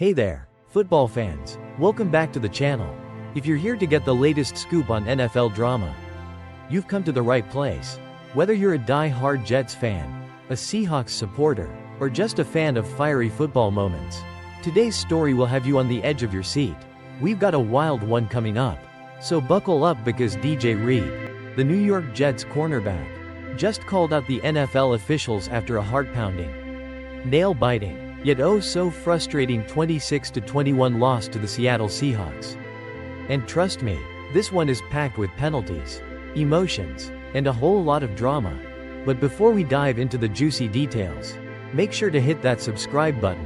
Hey there, football fans. Welcome back to the channel. If you're here to get the latest scoop on NFL drama, you've come to the right place. Whether you're a die-hard Jets fan, a Seahawks supporter, or just a fan of fiery football moments, today's story will have you on the edge of your seat. We've got a wild one coming up. So buckle up because DJ Reed, the New York Jets cornerback, just called out the NFL officials after a heart-pounding, nail-biting, yet oh so frustrating 26-21 loss to the Seattle Seahawks. And trust me, this one is packed with penalties, emotions, and a whole lot of drama. But before we dive into the juicy details, make sure to hit that subscribe button,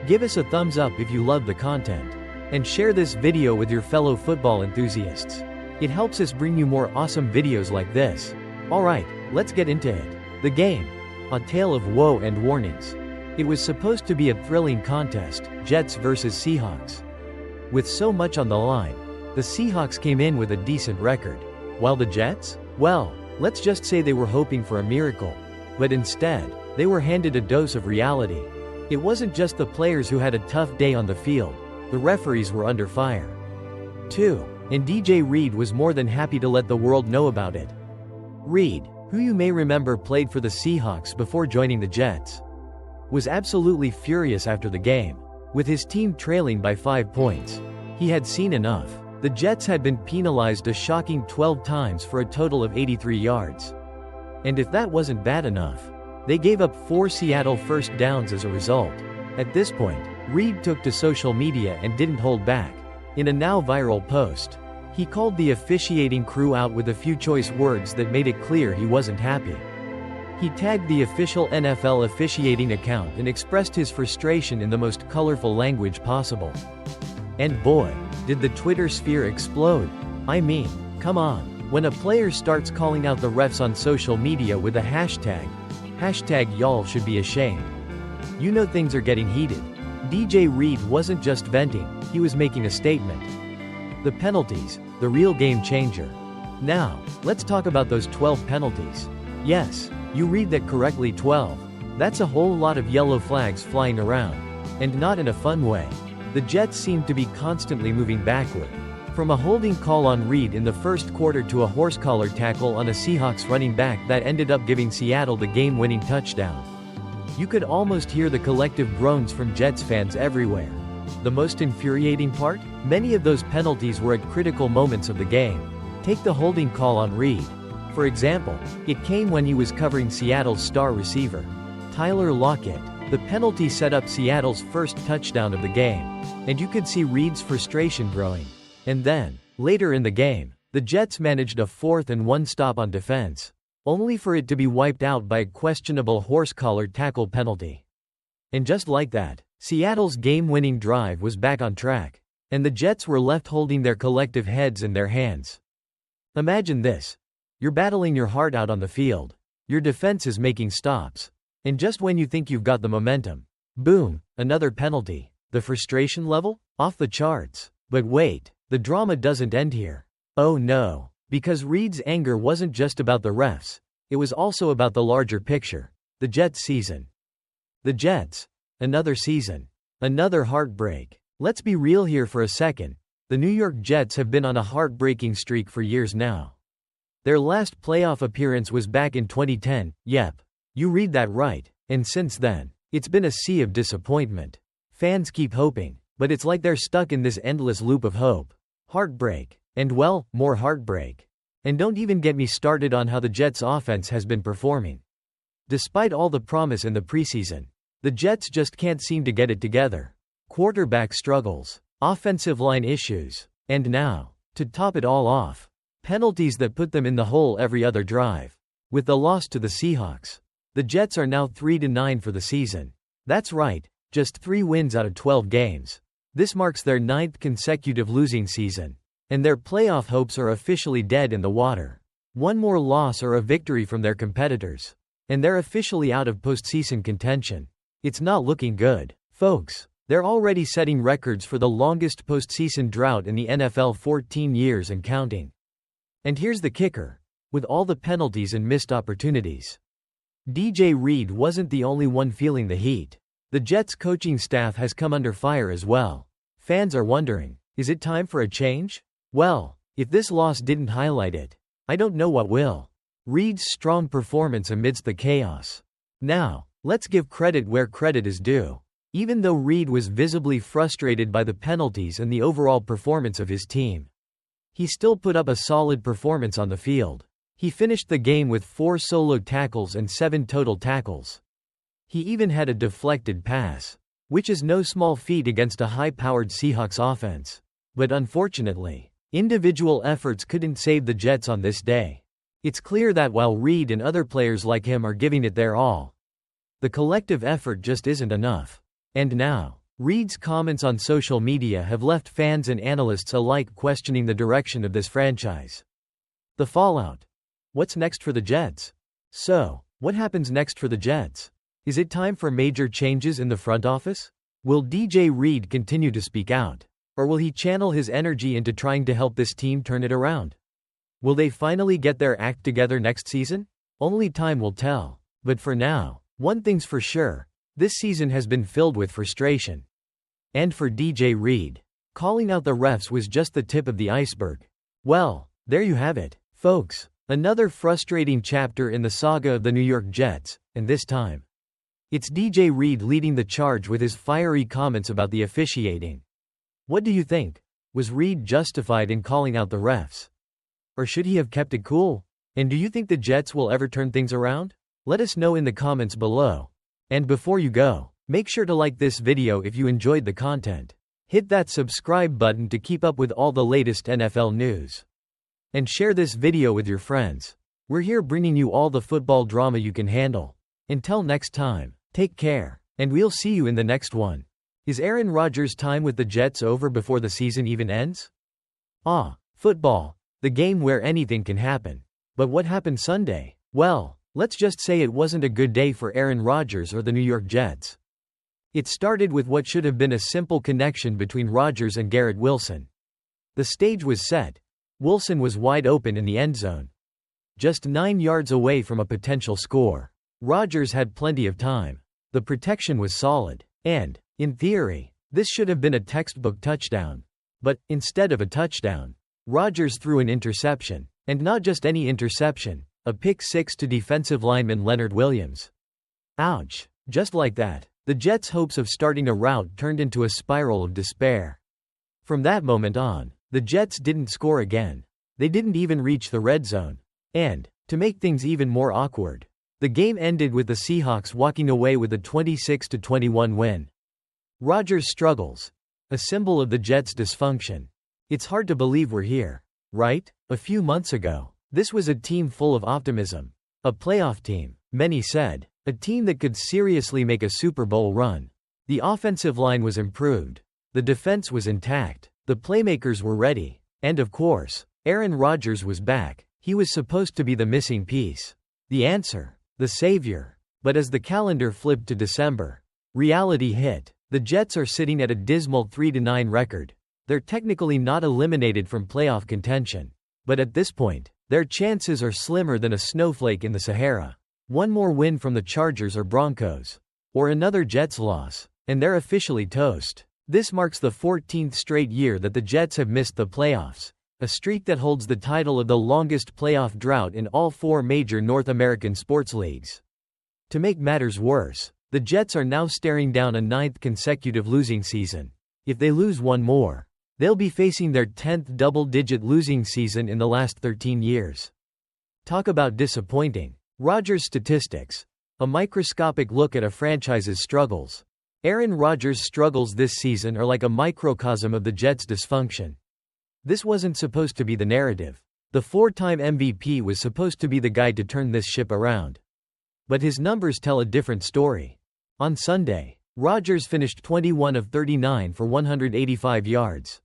give us a thumbs up if you love the content, and share this video with your fellow football enthusiasts. It helps us bring you more awesome videos like this. Alright, let's get into it. The game. A tale of woe and warnings. It was supposed to be a thrilling contest, Jets versus Seahawks. With so much on the line, the Seahawks came in with a decent record, while the Jets? Well, let's just say they were hoping for a miracle. But instead, they were handed a dose of reality. It wasn't just the players who had a tough day on the field, the referees were under fire too, and DJ Reed was more than happy to let the world know about it. Reed, who you may remember played for the Seahawks before joining the Jets, was absolutely furious after the game. With his team trailing by 5 points, he had seen enough. The Jets had been penalized a shocking 12 times for a total of 83 yards. And if that wasn't bad enough, they gave up 4 Seattle first downs as a result. At this point, Reed took to social media and didn't hold back. In a now viral post, he called the officiating crew out with a few choice words that made it clear he wasn't happy. He tagged the official NFL officiating account and expressed his frustration in the most colorful language possible. And boy, did the Twitter sphere explode. I mean, come on, when a player starts calling out the refs on social media with a hashtag y'all should be ashamed. You know things are getting heated. DJ Reed wasn't just venting, he was making a statement. The penalties, the real game changer. Now, let's talk about those 12 penalties. Yes, you read that correctly, 12. That's a whole lot of yellow flags flying around. And not in a fun way. The Jets seemed to be constantly moving backward. From a holding call on Reed in the first quarter to a horse collar tackle on a Seahawks running back that ended up giving Seattle the game-winning touchdown. You could almost hear the collective groans from Jets fans everywhere. The most infuriating part? Many of those penalties were at critical moments of the game. Take the holding call on Reed. For example, it came when he was covering Seattle's star receiver, Tyler Lockett. The penalty set up Seattle's first touchdown of the game, and you could see Reed's frustration growing. And then, later in the game, the Jets managed a 4th and 1 stop on defense, only for it to be wiped out by a questionable horse-collar tackle penalty. And just like that, Seattle's game-winning drive was back on track, and the Jets were left holding their collective heads in their hands. Imagine this. You're battling your heart out on the field. Your defense is making stops. And just when you think you've got the momentum, boom, another penalty. The frustration level? Off the charts. But wait, the drama doesn't end here. Oh no. Because Reed's anger wasn't just about the refs, it was also about the larger picture. The Jets season. The Jets. Another season. Another heartbreak. Let's be real here for a second. The New York Jets have been on a heartbreaking streak for years now. Their last playoff appearance was back in 2010, yep. You read that right, and since then, it's been a sea of disappointment. Fans keep hoping, but it's like they're stuck in this endless loop of hope, heartbreak, and well, more heartbreak. And don't even get me started on how the Jets' offense has been performing. Despite all the promise in the preseason, the Jets just can't seem to get it together. Quarterback struggles, offensive line issues, and now, to top it all off, penalties that put them in the hole every other drive. With the loss to the Seahawks, the Jets are now 3-9 for the season. That's right, just 3 wins out of 12 games. This marks their 9th consecutive losing season, and their playoff hopes are officially dead in the water. One more loss or a victory from their competitors, and they're officially out of postseason contention. It's not looking good, folks. They're already setting records for the longest postseason drought in the NFL, 14 years and counting. And here's the kicker. With all the penalties and missed opportunities, DJ Reed wasn't the only one feeling the heat. The Jets coaching staff has come under fire as well. Fans are wondering, is it time for a change? Well, if this loss didn't highlight it, I don't know what will. Reid's strong performance amidst the chaos. Now, let's give credit where credit is due. Even though Reid was visibly frustrated by the penalties and the overall performance of his team, he still put up a solid performance on the field. He finished the game with 4 solo tackles and 7 total tackles. He even had a deflected pass, which is no small feat against a high-powered Seahawks offense. But unfortunately, individual efforts couldn't save the Jets on this day. It's clear that while Reid and other players like him are giving it their all, the collective effort just isn't enough. And now, Reid's comments on social media have left fans and analysts alike questioning the direction of this franchise. The fallout. What's next for the Jets? So, what happens next for the Jets? Is it time for major changes in the front office? Will DJ Reid continue to speak out? Or will he channel his energy into trying to help this team turn it around? Will they finally get their act together next season? Only time will tell. But for now, one thing's for sure. This season has been filled with frustration. And for DJ Reid, calling out the refs was just the tip of the iceberg. Well, there you have it, folks. Another frustrating chapter in the saga of the New York Jets, and this time, it's DJ Reid leading the charge with his fiery comments about the officiating. What do you think? Was Reid justified in calling out the refs? Or should he have kept it cool? And do you think the Jets will ever turn things around? Let us know in the comments below. And before you go, make sure to like this video if you enjoyed the content. Hit that subscribe button to keep up with all the latest NFL news. And share this video with your friends. We're here bringing you all the football drama you can handle. Until next time, take care, and we'll see you in the next one. Is Aaron Rodgers' time with the Jets over before the season even ends? Football, the game where anything can happen. But what happened Sunday? Well, let's just say it wasn't a good day for Aaron Rodgers or the New York Jets. It started with what should have been a simple connection between Rodgers and Garrett Wilson. The stage was set. Wilson was wide open in the end zone, just 9 yards away from a potential score. Rodgers had plenty of time. The protection was solid. And, in theory, this should have been a textbook touchdown. But, instead of a touchdown, Rodgers threw an interception. And not just any interception. A pick six to defensive lineman Leonard Williams. Ouch. Just like that, the Jets' hopes of starting a rout turned into a spiral of despair. From that moment on, the Jets didn't score again. They didn't even reach the red zone. And, to make things even more awkward, the game ended with the Seahawks walking away with a 26-21 win. Rodgers struggles. A symbol of the Jets' dysfunction. It's hard to believe we're here, right? A few months ago, this was a team full of optimism. A playoff team, many said. A team that could seriously make a Super Bowl run. The offensive line was improved. The defense was intact. The playmakers were ready. And of course, Aaron Rodgers was back. He was supposed to be the missing piece. The answer. The savior. But as the calendar flipped to December, reality hit. The Jets are sitting at a dismal 3-9 record. They're technically not eliminated from playoff contention. But at this point, their chances are slimmer than a snowflake in the Sahara. One more win from the Chargers or Broncos, or another Jets loss, and they're officially toast. This marks the 14th straight year that the Jets have missed the playoffs, a streak that holds the title of the longest playoff drought in all 4 major North American sports leagues. To make matters worse, the Jets are now staring down a 9th consecutive losing season. If they lose one more, they'll be facing their 10th double-digit losing season in the last 13 years. Talk about disappointing. Rodgers' statistics. A microscopic look at a franchise's struggles. Aaron Rodgers' struggles this season are like a microcosm of the Jets' dysfunction. This wasn't supposed to be the narrative. The 4-time MVP was supposed to be the guy to turn this ship around. But his numbers tell a different story. On Sunday, Rodgers finished 21 of 39 for 185 yards,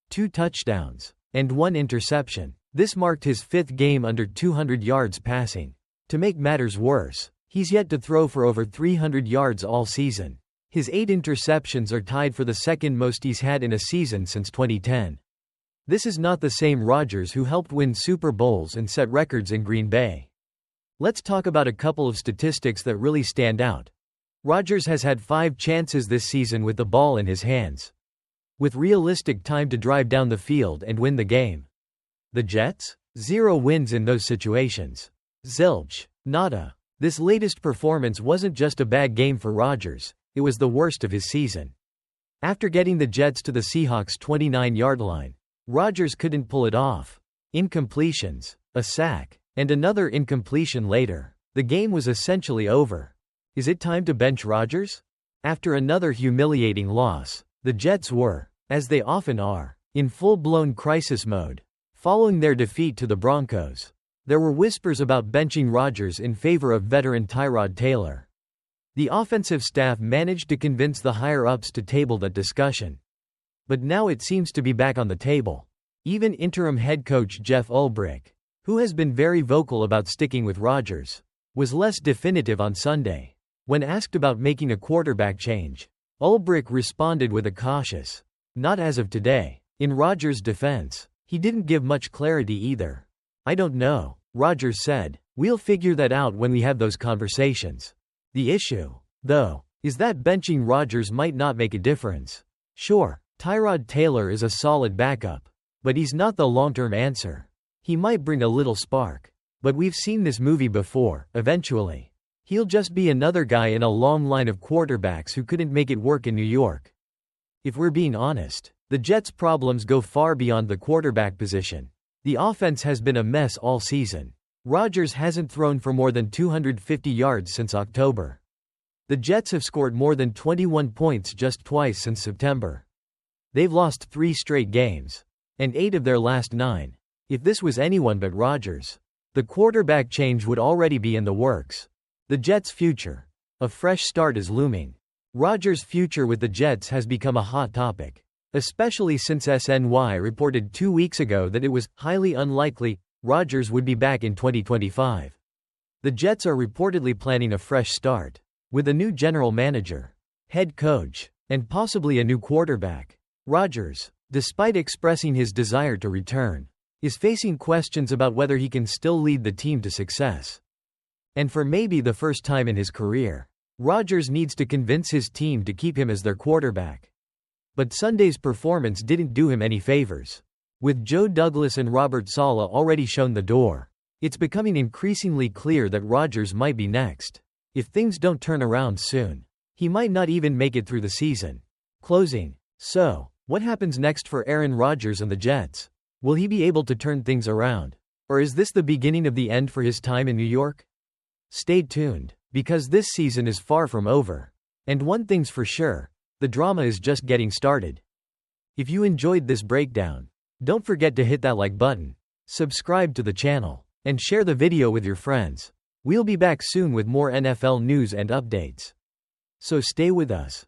2 touchdowns, and 1 interception. This marked his 5th game under 200 yards passing. To make matters worse, he's yet to throw for over 300 yards all season. His 8 interceptions are tied for the second most he's had in a season since 2010. This is not the same Rodgers who helped win Super Bowls and set records in Green Bay. Let's talk about a couple of statistics that really stand out. Rodgers has had 5 chances this season with the ball in his hands, with realistic time to drive down the field and win the game. The Jets? 0 wins in those situations. Zilch. Nada. This latest performance wasn't just a bad game for Rodgers, it was the worst of his season. After getting the Jets to the Seahawks' 29-yard line, Rodgers couldn't pull it off. Incompletions, a sack, and another incompletion later. The game was essentially over. Is it time to bench Rodgers? After another humiliating loss, the Jets were, as they often are, in full-blown crisis mode. Following their defeat to the Broncos, there were whispers about benching Rodgers in favor of veteran Tyrod Taylor. The offensive staff managed to convince the higher-ups to table that discussion. But now it seems to be back on the table. Even interim head coach Jeff Ulbrich, who has been very vocal about sticking with Rodgers, was less definitive on Sunday. When asked about making a quarterback change, Ulbrich responded with a cautious, "Not as of today." In Rodgers' defense, he didn't give much clarity either. "I don't know," Rodgers said. "We'll figure that out when we have those conversations." The issue, though, is that benching Rodgers might not make a difference. Sure, Tyrod Taylor is a solid backup, but he's not the long-term answer. He might bring a little spark, but we've seen this movie before. Eventually, he'll just be another guy in a long line of quarterbacks who couldn't make it work in New York. If we're being honest, the Jets' problems go far beyond the quarterback position. The offense has been a mess all season. Rodgers hasn't thrown for more than 250 yards since October. The Jets have scored more than 21 points just twice since September. They've lost 3 straight games, and 8 of their last 9. If this was anyone but Rodgers, the quarterback change would already be in the works. The Jets' future. A fresh start is looming. Rodgers' future with the Jets has become a hot topic, especially since SNY reported 2 weeks ago that it was highly unlikely Rodgers would be back in 2025. The Jets are reportedly planning a fresh start, with a new general manager, head coach, and possibly a new quarterback. Rodgers, despite expressing his desire to return, is facing questions about whether he can still lead the team to success. And for maybe the first time in his career, Rodgers needs to convince his team to keep him as their quarterback. But Sunday's performance didn't do him any favors. With Joe Douglas and Robert Saleh already shown the door, it's becoming increasingly clear that Rodgers might be next. If things don't turn around soon, he might not even make it through the season. Closing. So, what happens next for Aaron Rodgers and the Jets? Will he be able to turn things around? Or is this the beginning of the end for his time in New York? Stay tuned, because this season is far from over. And one thing's for sure, the drama is just getting started. If you enjoyed this breakdown, don't forget to hit that like button, subscribe to the channel, and share the video with your friends. We'll be back soon with more NFL news and updates. So stay with us.